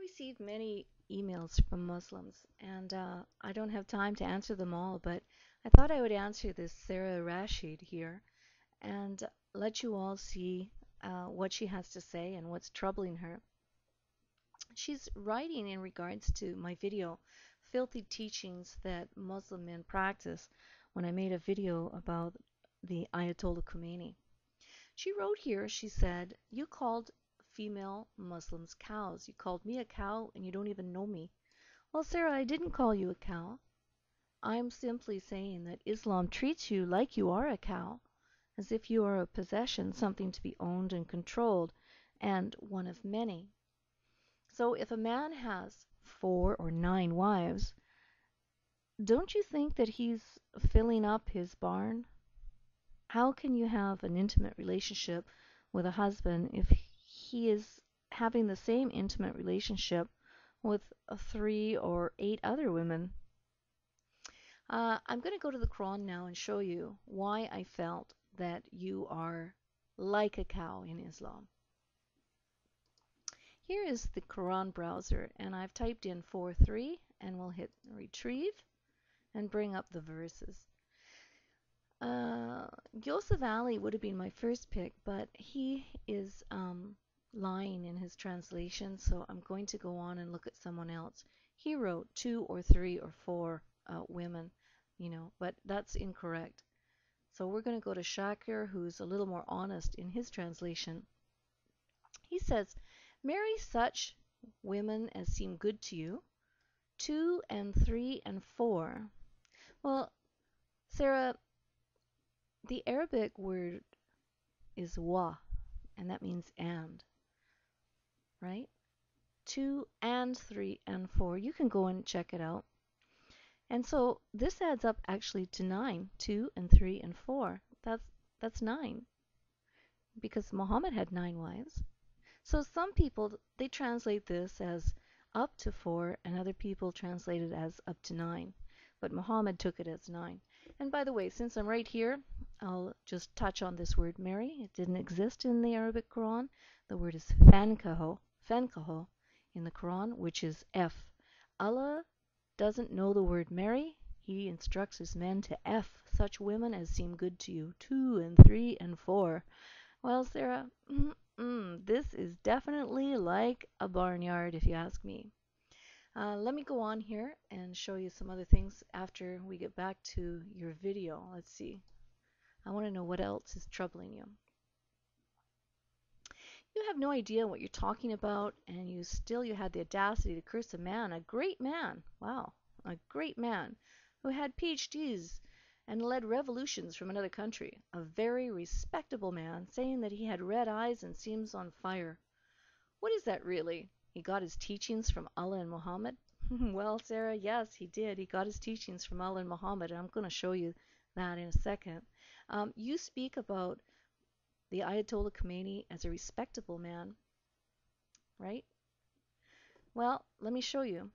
receive many emails from Muslims, and I don't have time to answer them all, but I thought I would answer this Sarah Rashid here and let you all see what she has to say and what's troubling her. She's writing in regards to my video, Filthy Teachings That Muslim Men Practice, when I made a video about the Ayatollah Khomeini. She wrote here, she said, "You called female Muslims cows. You called me a cow and you don't even know me." Well, Sarah, I didn't call you a cow. I'm simply saying that Islam treats you like you are a cow, as if you are a possession, something to be owned and controlled, and one of many. So if a man has 4 or 9 wives, don't you think that he's filling up his barn? How can you have an intimate relationship with a husband if he is having the same intimate relationship with 3 or 8 other women? I'm going to go to the Quran now and show you why I felt that you are like a cow in Islam. Here is the Quran browser, and I've typed in 4:3, and we'll hit retrieve and bring up the verses. Yosef Ali would have been my first pick, but he is lying in his translation, so I'm going to go on and look at someone else. He wrote 2 or 3 or 4 women, but that's incorrect. So we're going to go to Shakir, who's a little more honest in his translation. He says, "Marry such women as seem good to you, 2 and 3 and 4." Well, Sarah, the Arabic word is wa, and that means and, right? 2 and 3 and 4. You can go and check it out. And so this adds up actually to 9. 2 and 3 and 4. That's 9, because Muhammad had 9 wives. So some people, they translate this as up to 4, and other people translate it as up to 9. But Muhammad took it as 9. And by the way, since I'm right here, I'll just touch on this word marry. It didn't exist in the Arabic Quran. The word is fankaho in the Quran, which is F. Allah doesn't know the word marry. He instructs his men to F such women as seem good to you, 2 and 3 and 4. Well, Sarah, this is definitely like a barnyard, if you ask me. Let me go on here and show you some other things after we get back to your video. Let's see. I want to know what else is troubling you. You have no idea what you're talking about, and you had the audacity to curse a man, a great man, wow, a great man, who had PhDs and led revolutions from another country, a very respectable man, saying that he had red eyes and seems on fire. What is that really? He got his teachings from Allah and Muhammad? Well, Sarah, yes, he did. He got his teachings from Allah and Muhammad, and I'm going to show you that in a second. You speak about the Ayatollah Khomeini as a respectable man, right? Well, let me show you.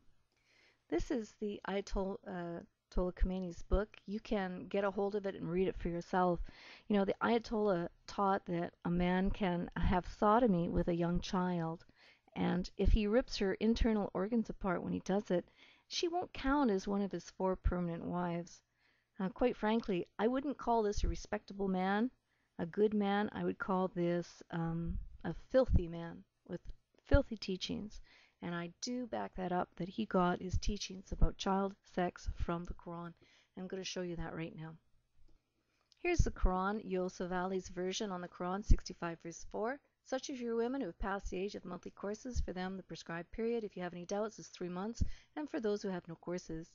This is the Ayatollah Khomeini's book. You can get a hold of it and read it for yourself. The Ayatollah taught that a man can have sodomy with a young child, and if he rips her internal organs apart when he does it, she won't count as one of his 4 permanent wives. Quite frankly, I wouldn't call this a respectable man, a good man. I would call this a filthy man with filthy teachings. And I do back that up, that he got his teachings about child sex from the Quran. I'm going to show you that right now. Here's the Quran, Yosef Ali's version on the Quran, 65 verse 4. "Such of your women who have passed the age of monthly courses, for them the prescribed period, if you have any doubts, is 3 months, and for those who have no courses."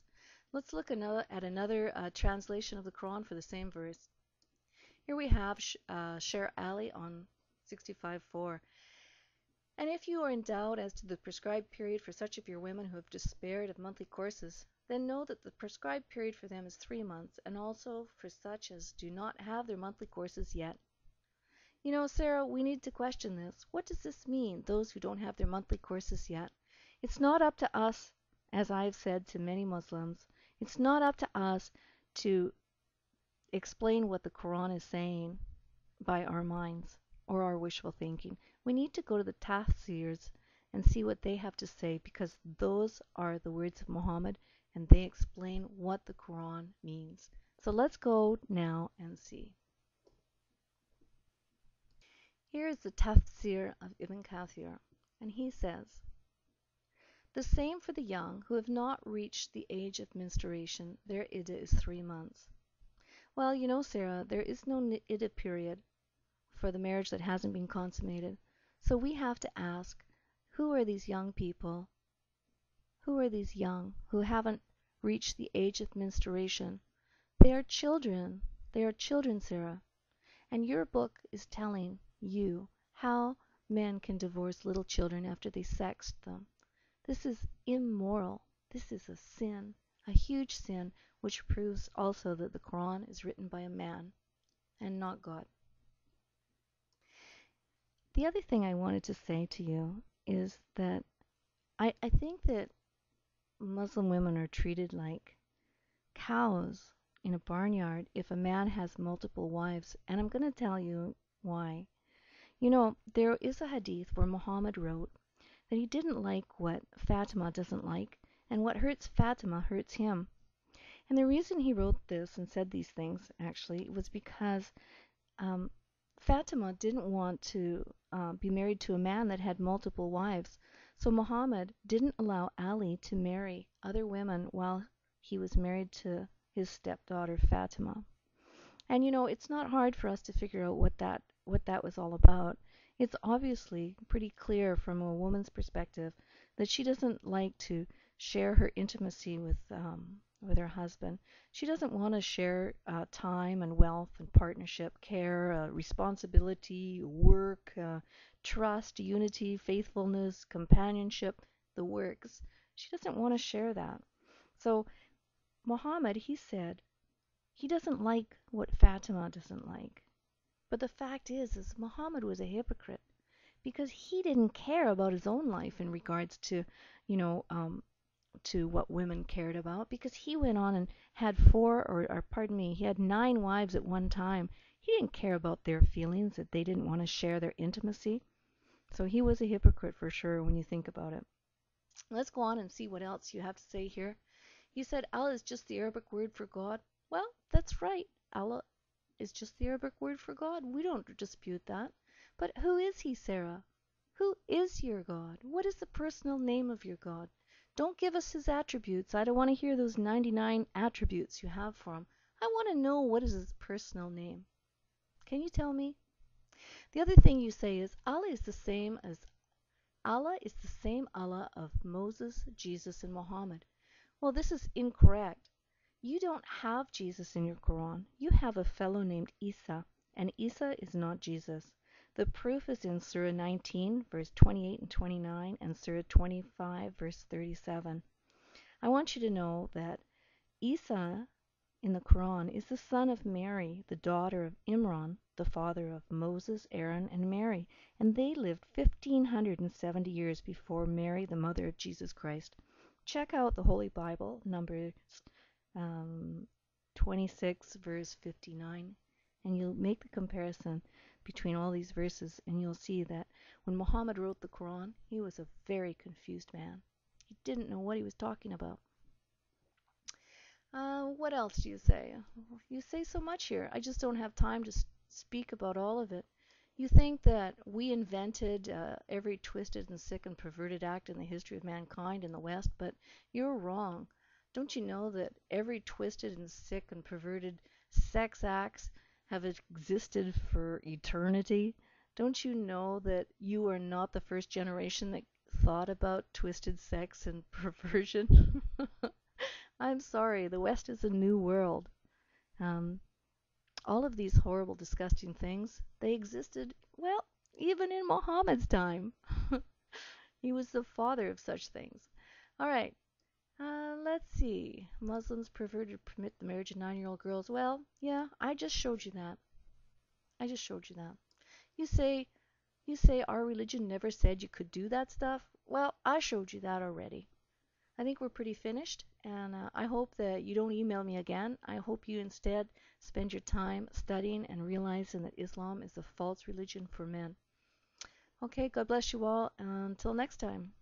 Let's look at another translation of the Quran for the same verse. Here we have Sher Ali on 65:4. "And if you are in doubt as to the prescribed period for such of your women who have despaired of monthly courses, then know that the prescribed period for them is 3 months, and also for such as do not have their monthly courses yet." Sarah, we need to question this. What does this mean, those who don't have their monthly courses yet? It's not up to us, as I've said to many Muslims, it's not up to us to explain what the Quran is saying by our minds or our wishful thinking. We need to go to the tafsirs and see what they have to say, because those are the words of Muhammad and they explain what the Quran means. So let's go now and see. Here is the tafsir of Ibn Kathir, and he says, the same for the young who have not reached the age of menstruation. Their iddah is 3 months. Well, you know, Sarah, there is no iddah period for the marriage that hasn't been consummated. So we have to ask, who are these young people? Who are these young who haven't reached the age of menstruation? They are children. They are children, Sarah. And your book is telling you how men can divorce little children after they sexed them. This is immoral. This is a sin, a huge sin, which proves also that the Quran is written by a man and not God. The other thing I wanted to say to you is that I think that Muslim women are treated like cows in a barnyard if a man has multiple wives, and I'm going to tell you why. You know, there is a hadith where Muhammad wrote that he didn't like what Fatima doesn't like, and what hurts Fatima hurts him. And the reason he wrote this and said these things, actually, was because Fatima didn't want to be married to a man that had multiple wives. So Muhammad didn't allow Ali to marry other women while he was married to his stepdaughter Fatima. And you know, it's not hard for us to figure out what that was all about. It's obviously pretty clear from a woman's perspective that she doesn't like to share her intimacy with her husband. She doesn't want to share time and wealth and partnership, care, responsibility, work, trust, unity, faithfulness, companionship, the works. She doesn't want to share that. So Muhammad, he said, he doesn't like what Fatima doesn't like. But the fact is Muhammad was a hypocrite because he didn't care about his own life in regards to, you know, to what women cared about, because he went on and had he had 9 wives at one time. He didn't care about their feelings, that they didn't want to share their intimacy. So he was a hypocrite for sure when you think about it. Let's go on and see what else you have to say here. You said Allah is just the Arabic word for God. Well, that's right. Allah is just the Arabic word for God. We don't dispute that. But who is he, Sarah? Who is your God? What is the personal name of your God? Don't give us his attributes. I don't want to hear those 99 attributes you have for him. I want to know what is his personal name. Can you tell me? The other thing you say is Allah is the same Allah of Moses, Jesus, and Muhammad. Well, this is incorrect. You don't have Jesus in your Quran. You have a fellow named Isa, and Isa is not Jesus. The proof is in Surah 19, verse 28 and 29, and Surah 25, verse 37. I want you to know that Isa in the Quran is the son of Mary, the daughter of Imran, the father of Moses, Aaron, and Mary, and they lived 1570 years before Mary, the mother of Jesus Christ. Check out the Holy Bible, Numbers 26, verse 59, and you'll make the comparison between all these verses, and you'll see that when Muhammad wrote the Quran, he was a very confused man. He didn't know what he was talking about. What else do you say? You say so much here. I just don't have time to speak about all of it. You think that we invented every twisted and sick and perverted act in the history of mankind in the West, but you're wrong. Don't you know that every twisted and sick and perverted sex acts have existed for eternity? Don't you know that you are not the first generation that thought about twisted sex and perversion? I'm sorry, the West is a new world. All of these horrible, disgusting things, they existed, well, even in Muhammad's time. He was the father of such things. All right, let's see. Muslims permit the marriage of 9-year-old girls. Well, yeah, I just showed you that. I just showed you that. You say our religion never said you could do that stuff. Well, I showed you that already. I think we're pretty finished, and I hope that you don't email me again. I hope you instead spend your time studying and realizing that Islam is a false religion for men. Okay, God bless you all. Until next time.